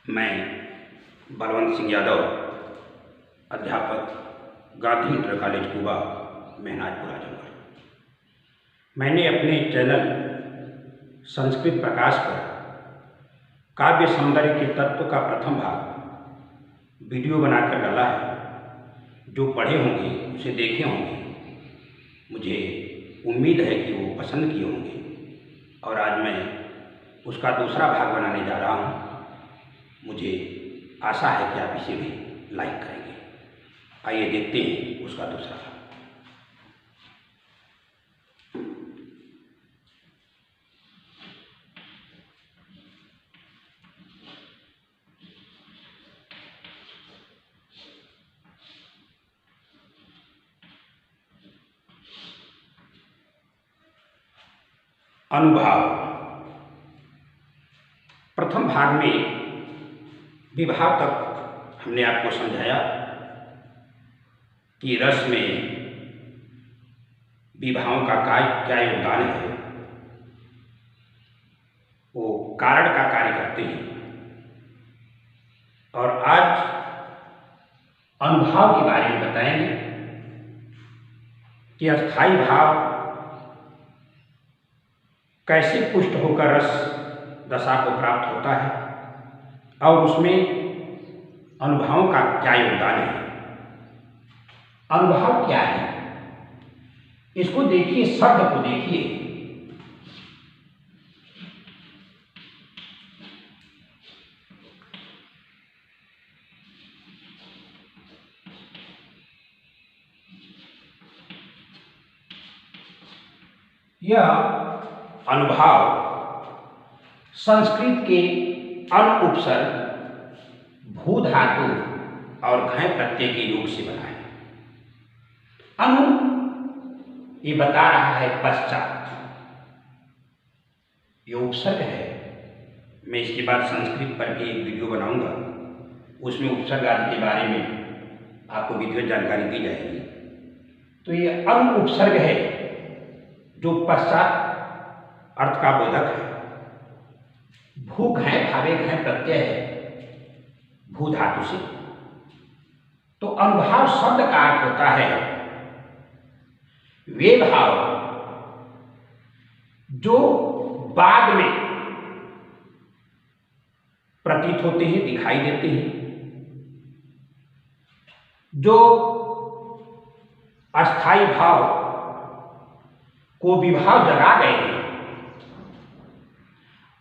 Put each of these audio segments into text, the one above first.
मैं बलवंत सिंह यादव, अध्यापक, Gandhi inter college Quba, Mehnajpur Azamgarh. मैंने अपने चैनल संस्कृत प्रकाश पर काव्य सौंदर्य के तत्व का प्रथम भाग वीडियो बनाकर डाला है। जो पढ़े होंगे, उसे देखे होंगे, मुझे उम्मीद है कि वो पसंद किए होंगे और आज मैं उसका दूसरा भाग बनाने जा रहा हूँ। मुझे आशा है कि आप इसे भी लाइक करेंगे। आइए देखते हैं उसका दूसरा भाग। अनुभाव। प्रथम भाग में विभाव तक हमने आपको समझाया कि रस में विभावों का क्या योगदान है। वो कारण का कार्य करते हैं। और आज अनुभाव के बारे में बताएंगे कि अस्थाई भाव कैसे पुष्ट होकर रस दशा को प्राप्त होता है और उसमें अनुभवों का क्या योगदान है। अनुभव क्या है, इसको देखिए, शब्द को देखिए। यह अनुभाव संस्कृत के अन उपसर्ग भू धातु और घय प्रत्यय के योग से बना है। अनु ये बता रहा है पश्चात, ये उपसर्ग है। मैं इसके बाद संस्कृत पर भी एक वीडियो बनाऊंगा, उसमें उपसर्ग आदि के बारे में आपको विधिवत जानकारी दी जाएगी। तो ये अनु उपसर्ग है जो पश्चात अर्थ का बोधक है। भू घय भावे घय प्रत्यय है भू धातु से। तो अनुभाव शब्द का अर्थ होता है वे भाव जो बाद में प्रतीत होते हैं, दिखाई देते हैं, जो अस्थाई भाव को विभाव जगा गए हैं।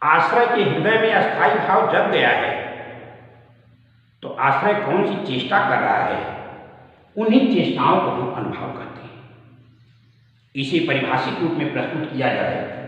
आश्रय के हृदय में अस्थाई भाव जग गया है तो आश्रय कौन सी चेष्टा कर रहा है, उन्हीं चेष्टाओं को हम अनुभव करते हैं। इसे परिभाषित रूप में प्रस्तुत किया जाए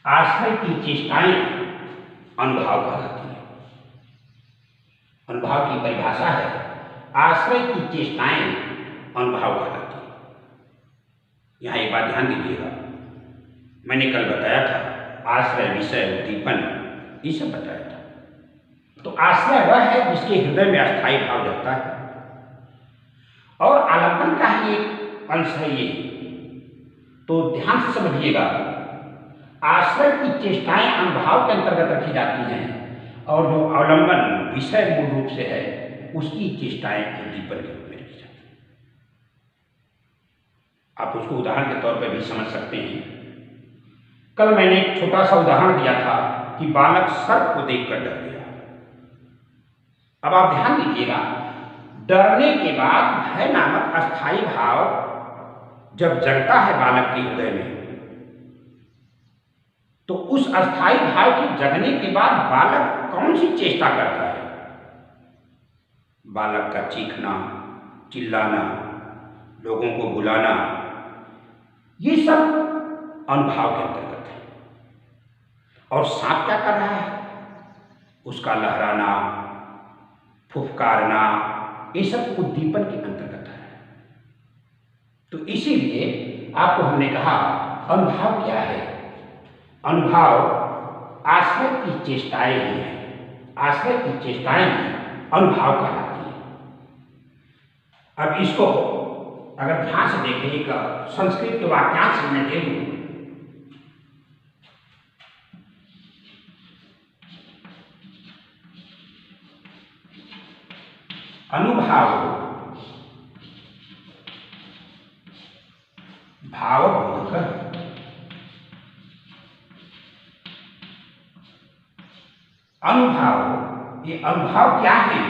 आश्रय की चेष्टाएं अनुभाव कहलाती हैं। अनुभाव की परिभाषा है आश्रय की चेष्टाएं अनुभाव कहलाती हैं। यहाँ एक बात ध्यान दीजिएगा, मैंने कल बताया था आश्रय, विषय, उद्दीपन, ये सब बताया था। तो आश्रय वह है जिसके हृदय में अस्थाई भाव जगता है और आलंबन का ही एक अंश है ये। तो ध्यान से समझिएगा, आश्रय की चेष्टाएं अनुभाव के अंतर्गत रखी जाती हैं और जो अवलंबन विषय मूल रूप से है उसकी चेष्टाएं उद्दीपन के रूप में रखी जाती हैं। आप उसको उदाहरण के तौर पर भी समझ सकते हैं। कल मैंने एक छोटा सा उदाहरण दिया था कि बालक सर्प को देखकर डर गया। अब आप ध्यान दीजिएगा, डरने के बाद भय नामक अस्थाई भाव जब जगता है बालक के हृदय में, तो उस अस्थाई भाव के जगने के बाद बालक कौन सी चेष्टा करता है? बालक का चीखना, चिल्लाना, लोगों को बुलाना, ये सब अनुभाव के अंतर्गत है। और सांप क्या कर रहा है? उसका लहराना, फुफकारना, ये सब उद्दीपन के अंतर्गत है। तो इसीलिए आपको हमने कहा अनुभाव क्या है। अनुभाव आश्रय की चेष्टाएं ही हैं। आश्रय की चेष्टाएं ही अनुभाव कहलाती हैं। अब इसको अगर ध्यान से देखें, एक संस्कृत के वाक्यांश में दे दूं, अनुभाव भावबोधक। अनुभाव, ये अनुभाव क्या है?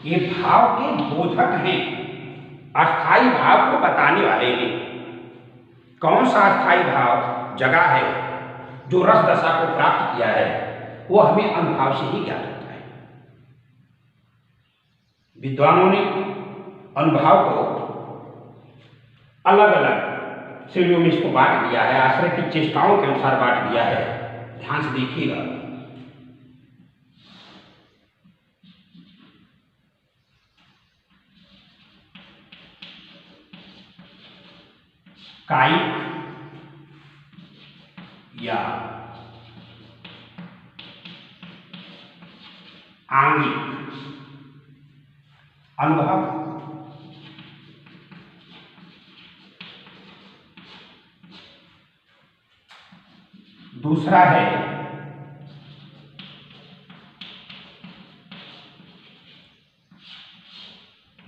ये भाव के बोधक हैं, अस्थाई भाव को बताने वाले हैं। कौन सा अस्थाई भाव जगह है जो रस दशा को प्राप्त किया है, वो हमें अनुभाव से ही ज्ञात होता है। विद्वानों ने अनुभाव को अलग अलग श्रेणियों में इसको बांट दिया है, आश्रय की चेष्टाओं के अनुसार बांट दिया है। ध्यान से देखिएगा। कायिक या आंगिक अनुभव, दूसरा है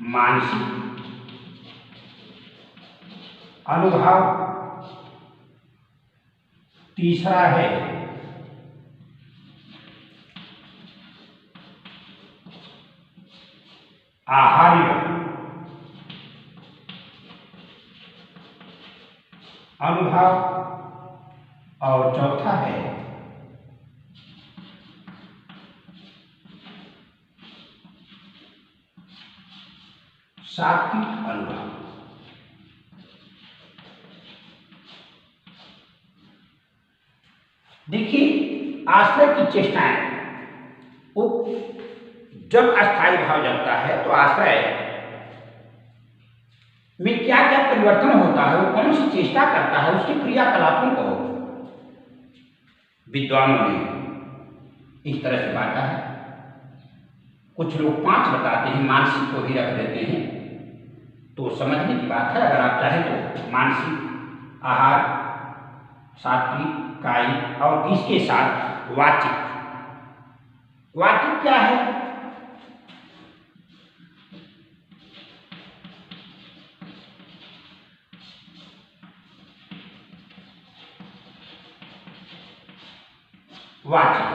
मानसिक अनुभव, तीसरा है आहार्य अनुभव, और चौथा है सात्विक अनुभव। देखिए, आश्रय की चेष्टाएं, वो जब अस्थायी भाव जगता है तो आश्रय में क्या क्या परिवर्तन होता है, वो कौन सी चेष्टा करता है, उसके क्रियाकलापों को विद्वानों ने इस तरह से बांटा है। कुछ लोग 5 बताते हैं, मानसिक को भी रख देते हैं, तो समझने की बात है। अगर आप चाहें तो मानसिक, आहार, सात्विक, कायिक और इसके साथ वाचिक। वाचिक क्या है? वाचिक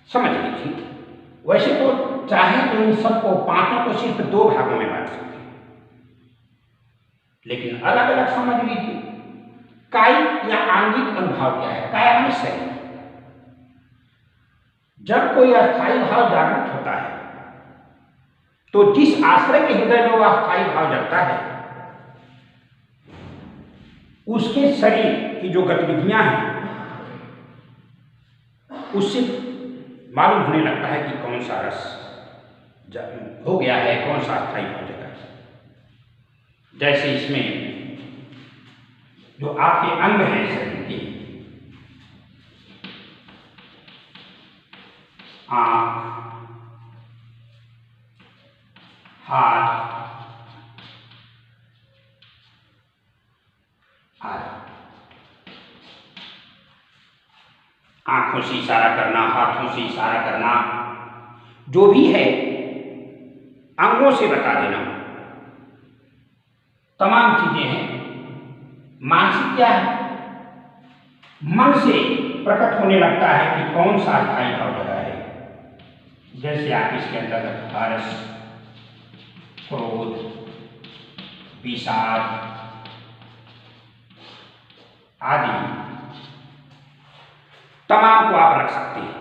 समझ लीजिए। वैसे तो चाहे तो इन सबको 5 को सिर्फ 2 भागों में बांट सकते हैं, लेकिन अलग अलग समझ लीजिए। कायिक या आंगिक अनुभाव क्या है? काया में शरीर। जब कोई अस्थायी भाव जागृत होता है तो जिस आश्रय के हृदय में वह अस्थायी भाव जगता है, उसके शरीर की जो गतिविधियां हैं उससे मालूम होने लगता है कि कौन सा रस हो गया है, कौन सा अस्थायी भाव जगा है। जैसे इसमें जो आपके अंग हैं शरीर के, आंख, हाथ आदि, आंखों से इशारा करना, हाथों से इशारा करना, जो भी है अंगों से बता देना, तमाम चीजें हैं। मानसिक क्या है? मन से प्रकट होने लगता है कि कौन सा अस्थायी भाव जगा है। जैसे आप इसके अंतर्गत हर्ष, क्रोध, विषाद आदि तमाम को आप रख सकते हैं।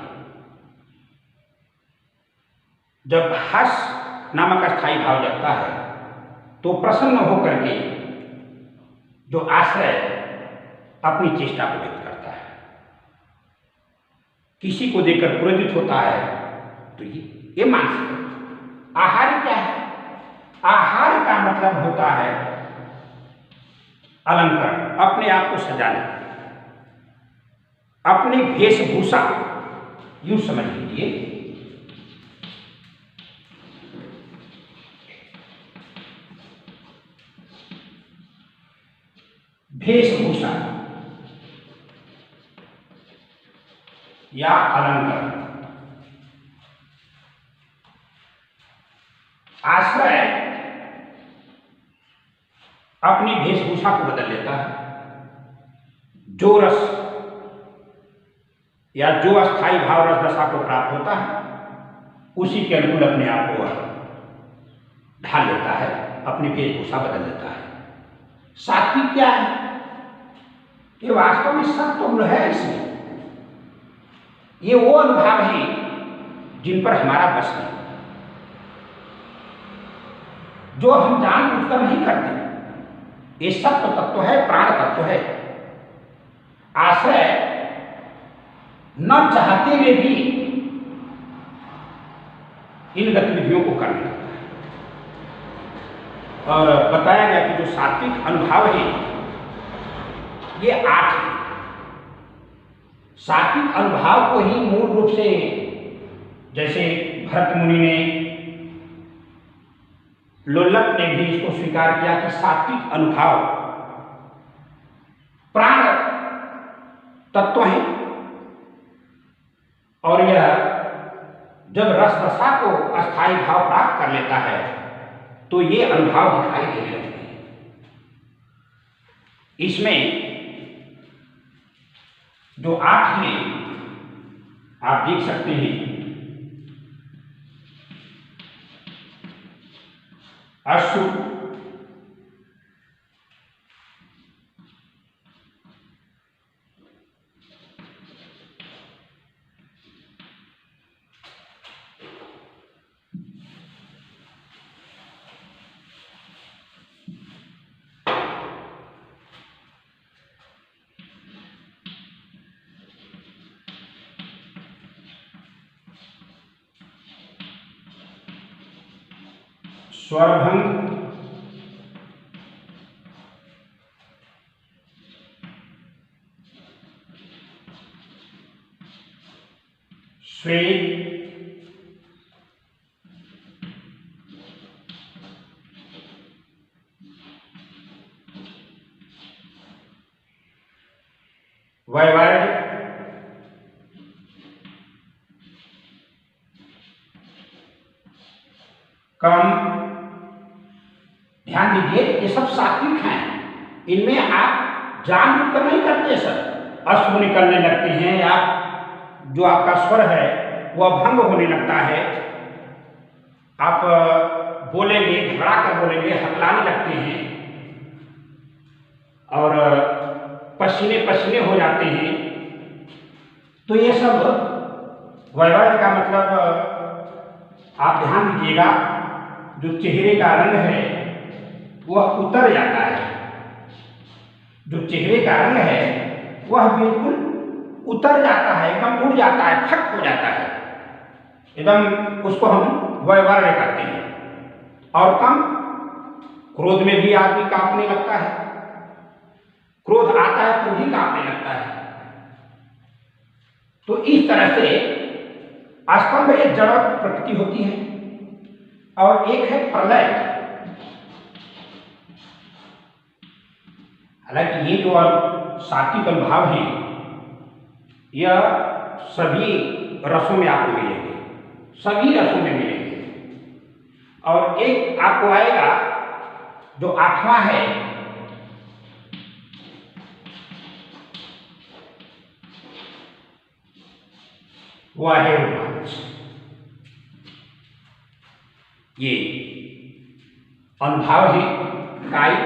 जब हर्ष नामक अस्थायी भाव जगता है तो प्रसन्न होकर के जो आश्रय अपनी चेष्टा को व्यक्त करता है। किसी को देखकर क्रोधित होता है, तो ये मानसिक है। आहार क्या है? आहार का मतलब होता है अलंकार, अपने आप को सजाना, अपनी वेशभूषा, यूं समझ लीजिए। वेशभूषा या अलंकार, आश्रय अपनी वेशभूषा को बदल लेता है। जो रस या जो अस्थाई भाव रस दशा को प्राप्त होता है, उसी के अनुकूल अपने आप को ढाल लेता है, अपनी वेशभूषा बदल लेता है। सात्विक क्या है? ये वास्तव में सत्व है। इसमें ये वो अनुभाव हैं जिन पर हमारा बस नहीं, जो हम जानबूझकर नहीं करते। ये सत्व तत्व है, प्राण तत्व है। आश्रय न चाहते हुए भी इन गतिविधियों को करने लगता है। और बताया गया कि जो सात्विक अनुभाव है ये 8 है। सात्विक अनुभाव को ही मूल रूप से, जैसे भरत मुनि ने, लोल्लक ने भी इसको स्वीकार किया कि सात्विक अनुभाव प्राण तत्व है, और यह जब रस दशा को अस्थायी भाव प्राप्त कर लेता है तो ये अनुभाव दिखाई देने लगते हैं। इसमें जो 8 हैं आप देख सकते हैं। अश्रु, स्वरभंग, श्वेत, वैवाहिक, कम। ध्यान दीजिए, ये सब सात्विक हैं। इनमें आप जानबूझकर नहीं करते सर। अश्रु निकलने लगते हैं या जो आपका स्वर है वह भंग होने लगता है, आप बोलेंगे, घबरा कर बोलेंगे, हकलाने लगते हैं और पसीने पसीने हो जाते हैं। तो ये सब वैवाहिक का मतलब आप ध्यान दीजिएगा, जो चेहरे का रंग है वह उतर जाता है। जो चेहरे का रंग है वह बिल्कुल उतर जाता है, एकदम उड़ जाता है, फट हो जाता है, एकदम उसको हम वैवार्य कहते हैं। और कम, क्रोध में भी आदमी कांपने लगता है। क्रोध आता है तो भी कांपने लगता है। तो इस तरह से स्तंभ एक जड़ प्रकृति होती है और एक है प्रलय। हालांकि ये जो सात्विक अनुभाव है यह सभी रसों में आपको मिलेंगे, सभी रसों में मिलेंगे। और एक आपको आएगा जो 8वां है, वह है रोमांच। ये अनुभाव है कायिक।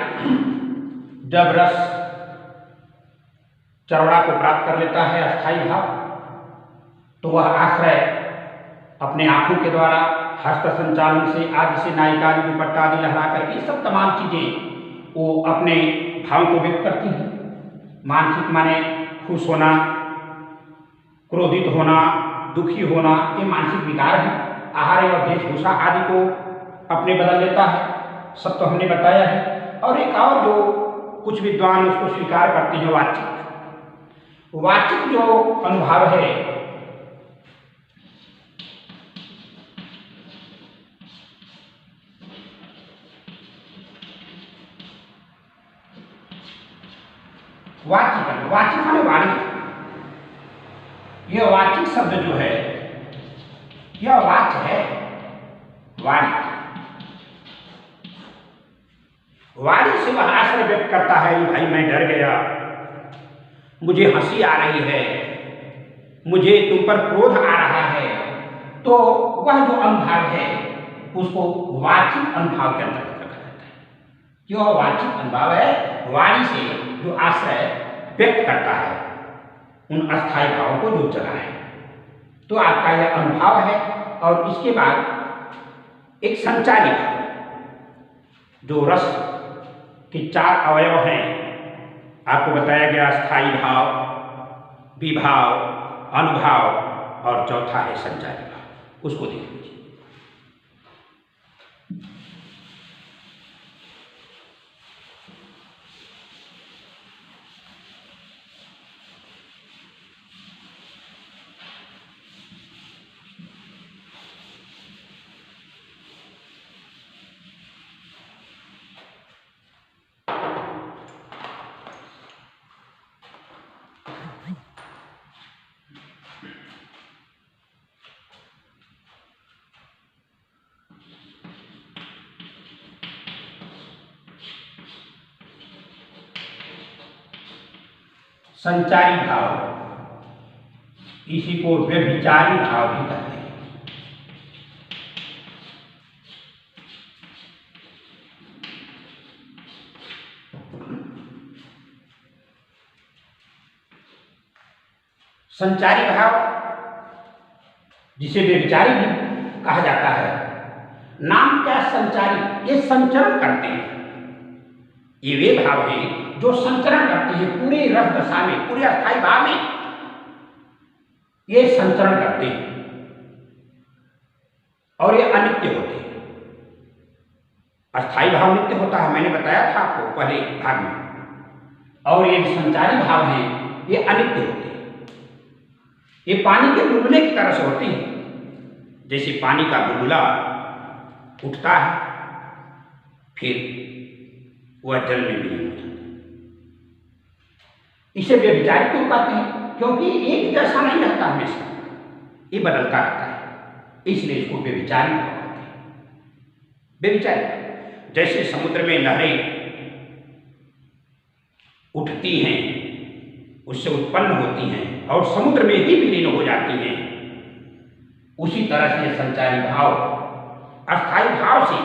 जब रस चरवड़ा को प्राप्त कर लेता है अस्थाई भाव, तो वह आश्रय अपने आंखों के द्वारा, हस्त संचालन से, आदि से, नायिका आदि, दुपट्टा आदि लहरा करके सब तमाम चीजें वो अपने भाव को व्यक्त करती हैं। मानसिक माने खुश होना, क्रोधित होना, दुखी होना, ये मानसिक विकार है। आहार एवं वेशभूषा आदि को अपने बदल लेता है, सब तो हमने बताया है। और एक और जो कुछ विद्वान उसको स्वीकार करते हैं, वाचिक। वाचिक जो अनुभाव है, वाचिक वाचिक माने वाणी। यह वाचिक शब्द जो है, यह वाच है, वाणी। वाणी से वह आश्रय व्यक्त करता है कि भाई मैं डर गया, मुझे हंसी आ रही है, मुझे तुम पर क्रोध आ रहा है, तो वह जो अनुभाव है उसको वाचिक अनुभाव के अंतर्गत रखा जाता है। जो वाचिक अनुभाव है, वाणी से जो आश्रय व्यक्त करता है उन अस्थायी भावों को जो जगा है, तो आपका यह अनुभाव है। और इसके बाद एक संचारी भाव, जो रस के 4 अवयव हैं, आपको बताया गया, स्थायी भाव, विभाव, अनुभाव और चौथा है संचारी भाव। उसको देख लीजिए। संचारी भाव, इसी को व्यभिचारी भाव भी कहते हैं। संचारी भाव, जिसे व्यभिचारी भी कहा जाता है, नाम क्या संचारी, ये संचरण करते हैं। ये वे भाव हैं जो संचरण करते हैं पूरे रस दशा में, पूरे अस्थायी भाव में ये संचरण करते हैं और ये अनित्य होते हैं। अस्थायी भाव नित्य होता है, मैंने बताया था आपको पहले भाग में। और ये संचारी भाव हैं, ये अनित्य होते हैं। ये पानी के बुलबुले की तरह से होते हैं। जैसे पानी का बुलबुला उठता है, फिर वह जल में विलीन हो जाता है। इसे व्यभिचारी क्यों कहते हैं? क्योंकि एक जैसा नहीं रहता, हमेशा ये बदलता रहता है, इसलिए इसको व्यभिचारी कहते हैं। व्यभिचारी, जैसे समुद्र में लहरें उठती हैं, उससे उत्पन्न होती हैं और समुद्र में ही विलीन हो जाती हैं, उसी तरह से संचारी भाव अस्थायी भाव से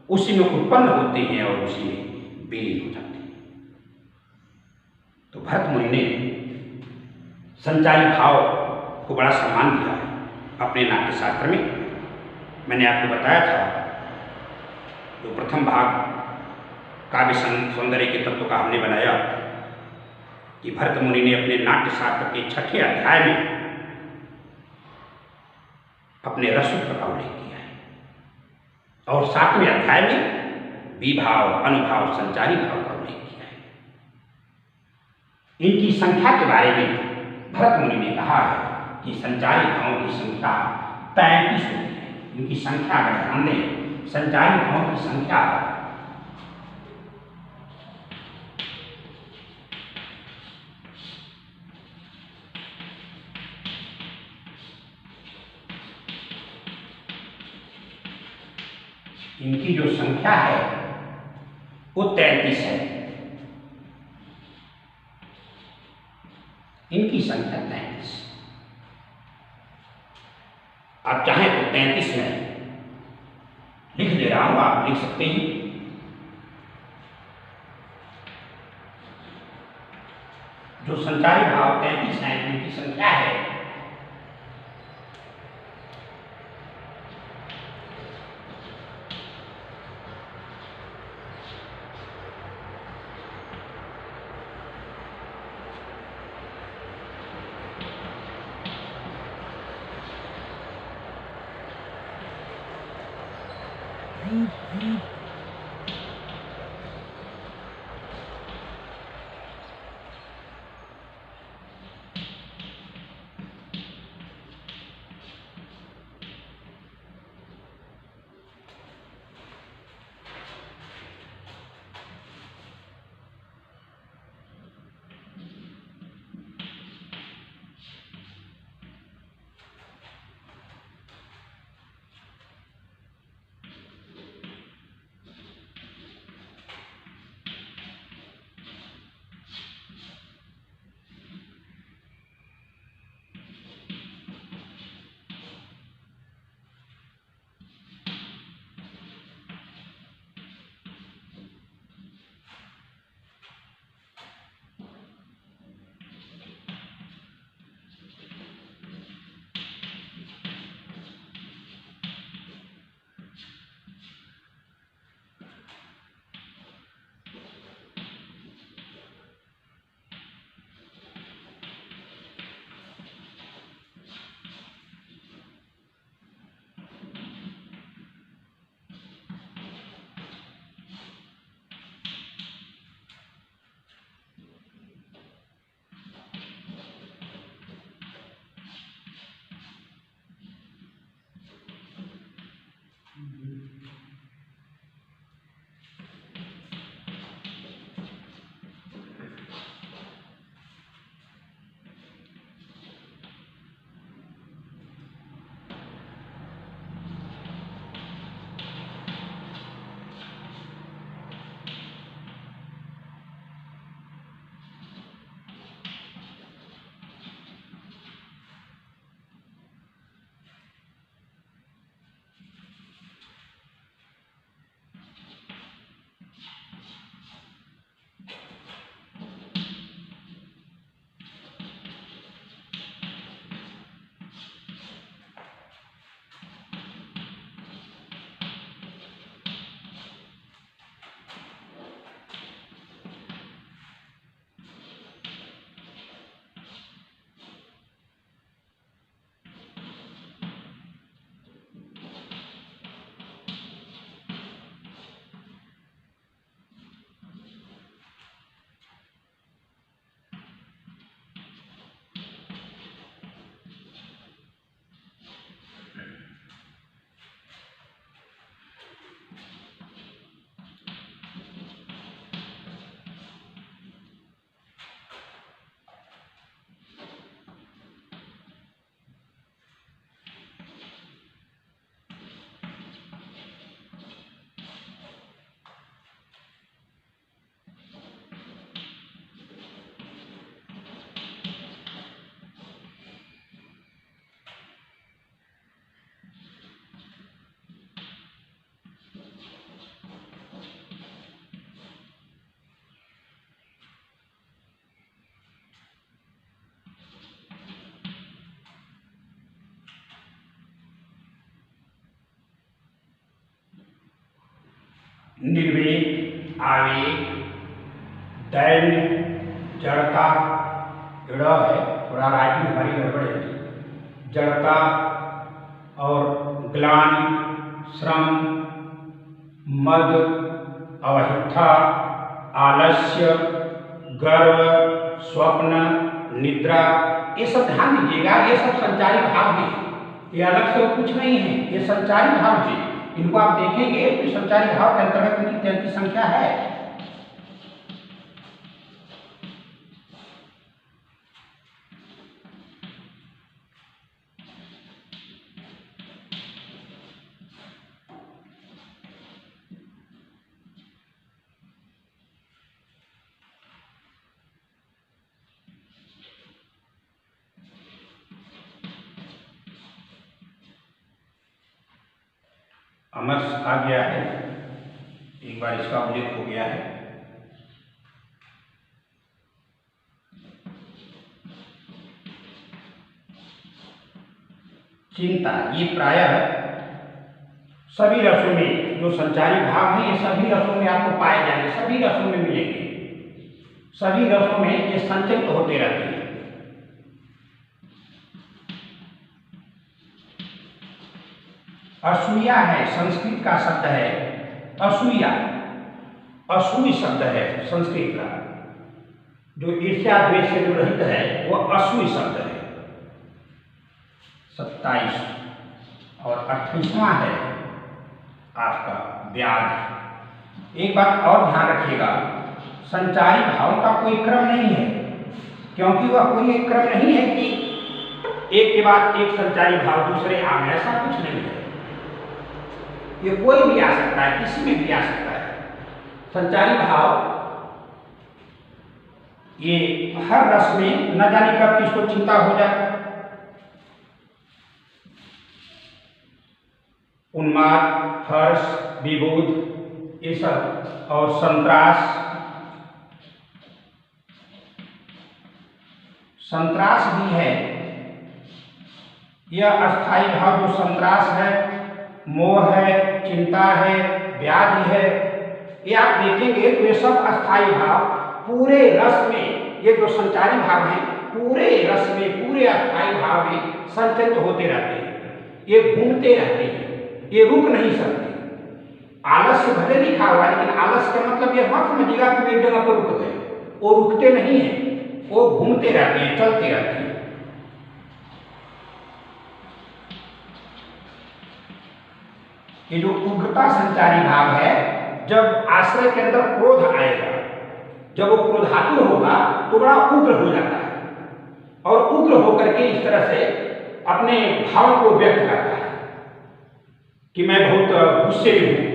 उसी में उत्पन्न होते हैं और उसी में विलीन हो जाते हैं। तो भरत मुनि ने संचारी भाव को बड़ा सम्मान दिया है अपने नाट्यशास्त्र में। मैंने आपको बताया था, जो प्रथम भाग काव्य सौंदर्य के तत्व का हमने बनाया, कि भरत मुनि ने अपने नाट्यशास्त्र के 6ठे अध्याय में अपने रससूत्र का उल्लेख किया है और 7वें अध्याय में विभाव, अनुभाव, संचारी भाव का उल्लेख किया है। इनकी संख्या के बारे में भरत मुनि ने कहा है कि संचारी भावों की संख्या 35 होती है। इनकी संख्या अगर ध्यान दें, संचारी भावों की संख्या इनकी जो संख्या है वो 33 है। इनकी संख्या 33। आप चाहें तो 33 में लिख दे रहा हूं, आप लिख सकते हैं। जो संचारी भाव 33 है, इनकी संख्या है निर्वेद, आवेग, दैन्य, जड़ता, ड़ है, थोड़ा राइटिंग हमारी गड़बड़ है, जड़ता और ग्लानि, श्रम, मद, अवहिथा, आलस्य, गर्व, स्वप्न, निद्रा, ये सब ध्यान दीजिएगा। ये सब संचारी भाव हैं, ये अलग से कुछ नहीं है, ये संचारी भाव हैं। इनको आप देखेंगे तो संचारी भाव के अंतर्गत इनकी 33 संख्या है। अमर्ष आ गया है, एक बार इसका उल्लेख हो गया है। चिंता, ये प्रायः सभी रसों में जो संचारी भाव है, ये सभी रसों में आपको पाए जाएंगे, सभी रसों में मिलेंगे, सभी रसों में ये संचित होते रहते हैं। असूया है, संस्कृत का शब्द है असूया। असूय शब्द है संस्कृत का, जो ईर्ष्या द्वेष से जो रहित है वो असूय शब्द है। 27 और 28वां है आपका व्याध। एक बात और ध्यान रखिएगा, संचारी भाव का कोई क्रम नहीं है, क्योंकि वह कोई एक क्रम नहीं है कि एक के बाद एक संचारी भाव दूसरे आ गए, ऐसा कुछ नहीं है। ये कोई भी आ सकता है, किसी में भी आ सकता है। संचारी भाव ये हर रस में न जाने कब किसको चिंता हो जाए। उन्माद, हर्ष, विबोध ये सब, और संत्रास। संत्रास भी है, यह अस्थाई भाव जो संत्रास है, मोह है, चिंता है, व्याधि है, ये आप देखेंगे तो ये सब अस्थाई भाव पूरे रस में, ये जो संचारी भाव हैं पूरे रस में, पूरे अस्थाई भाव में संचरित होते रहते हैं। ये घूमते रहते हैं, ये रुक नहीं सकते। आलस्य भले लिखा हुआ, लेकिन आलस्य का मतलब यह मत समझिएगा कि एक जगह पर रुक गए, वो रुकते नहीं हैं, वो घूमते रहते हैं, चलते रहते हैं। ये जो उग्रता संचारी भाव है, जब आश्रय के अंदर क्रोध आएगा, जब वो क्रोधातुर होगा तो बड़ा उग्र हो जाता है, और उग्र होकर के इस तरह से अपने भाव को व्यक्त करता है कि मैं बहुत गुस्से में हूं,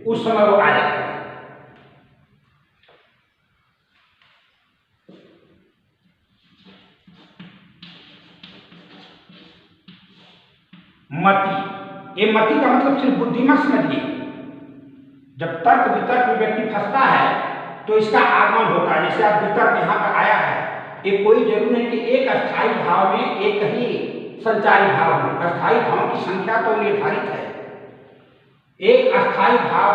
उस समय वो आ जाता है। मति, ये मति का मतलब सिर्फ बुद्धि मत समझिए। जब तर्क वितर्क में व्यक्ति फंसता है तो इसका आगमन होता है। जैसे आप वितर्क यहाँ पर आया है, ये कोई जरूरी नहीं कि एक अस्थायी भाव में एक ही संचारी भाव हो। अस्थायी भावों की संख्या तो निर्धारित है, एक अस्थायी भाव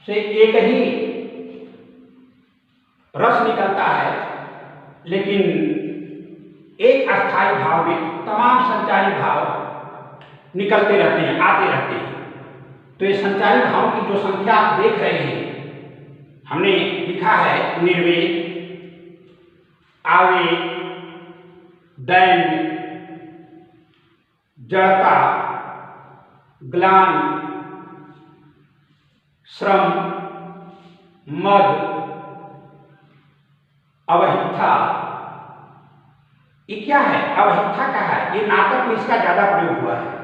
से एक ही रस निकलता है, लेकिन एक अस्थायी भाव में तमाम संचारी भाव निकलते रहते हैं, आते रहते हैं। तो ये संचारी भावों की जो संख्या आप देख रहे हैं, हमने लिखा है निर्वेद, आवेग, दैन्य, जड़ता, ग्लान, श्रम, मद, अवहिथा। ये क्या है? अवहिथा का है, ये नाटक में इसका ज्यादा प्रयोग हुआ है।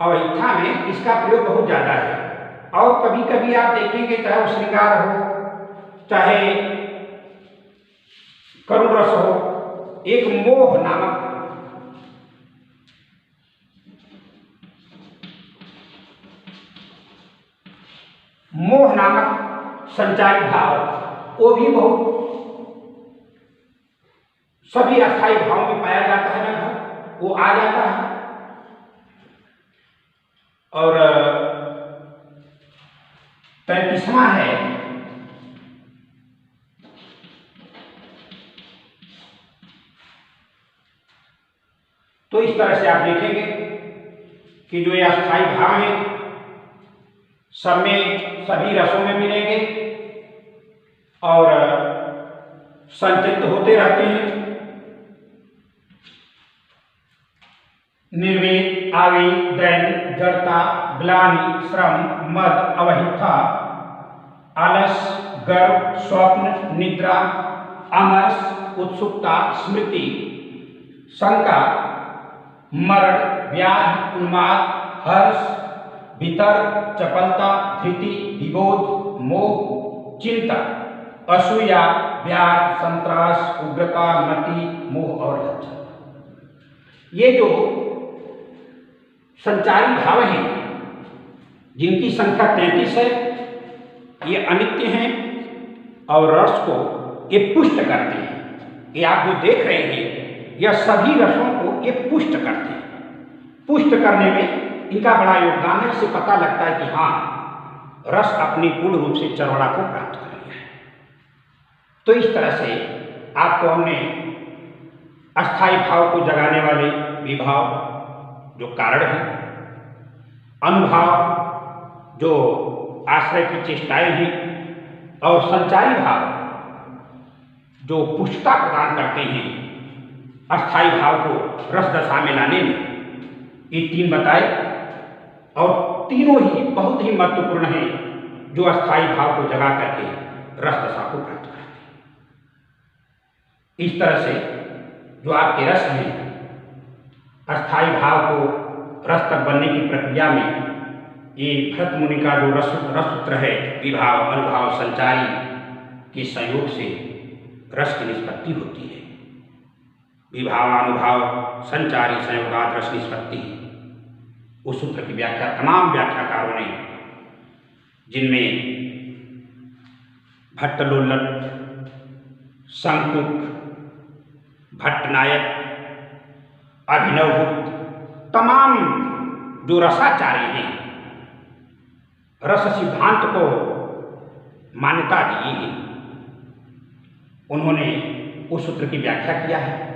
अवहिथा में इसका प्रयोग बहुत ज्यादा है। और कभी कभी आप देखेंगे, चाहे वो श्रृंगार हो, चाहे करुण रस हो, एक मोह नामक संचारी भाव, वो भी बहुत सभी अस्थायी भाव में पाया जाता है लगभग, वो आ जाता है। और 35वां है तो इस तरह से आप देखेंगे कि जो ये अस्थायी भाव हैं सब में, सभी रसों में मिलेंगे और संचित होते रहते हैं। निर्वेद, आवेग, दैन्य, जड़ता, ग्लानि, श्रम, मद, अवहिथा, आलस, गर्व, स्वप्न, निद्रा, अमरस, उत्सुकता, स्मृति, शंका, मरण, व्याधि, उन्माद, हर्ष, वितर्क, चपलता, धृति, विबोध, मोह, चिंता, असूया, व्याध, संत्रास, उग्रता, मति, मोह और लज्जा। ये जो संचारी भाव हैं, जिनकी संख्या 33 है, ये अनित्य हैं और रस को ये पुष्ट करते हैं। ये आप जो देख रहे हैं, यह सभी रसों को ये पुष्ट करते हैं। पुष्ट करने में इनका बड़ा योगदान है। इससे पता लगता है कि हाँ, रस अपनी पूर्ण रूप से चरवड़ा को प्राप्त कर लिया है। तो इस तरह से आपको हमने अस्थायी भाव को जगाने वाले विभाव जो कारण है, अनुभाव जो आश्रय की चेष्टाएं हैं, और संचारी भाव जो पुष्टता प्रदान करते हैं अस्थायी भाव को रस दशा में लाने में। ये तीन बताए, और तीनों ही बहुत ही महत्वपूर्ण हैं जो अस्थायी भाव को जगा करके रस दशा को प्राप्त करते हैं। इस तरह से जो आपके रस हैं, अस्थायी भाव को रस तक बनने की प्रक्रिया में ये भरत मुनि का जो रससूत्र है, विभाव अनुभाव संचारी के सहयोग से रस की निष्पत्ति होती है। विभावानुभाव संचारी संयोगात रस निष्पत्ति, उस सूत्र की व्याख्या तमाम व्याख्याकारों ने, जिनमें भट्टलोल्लट, शंकुक, भट्टनायक, अभिनवगुप्त, तमाम जो रसाचार्य हैं, रस सिद्धांत को मान्यता दी है, उन्होंने उस सूत्र की व्याख्या किया है।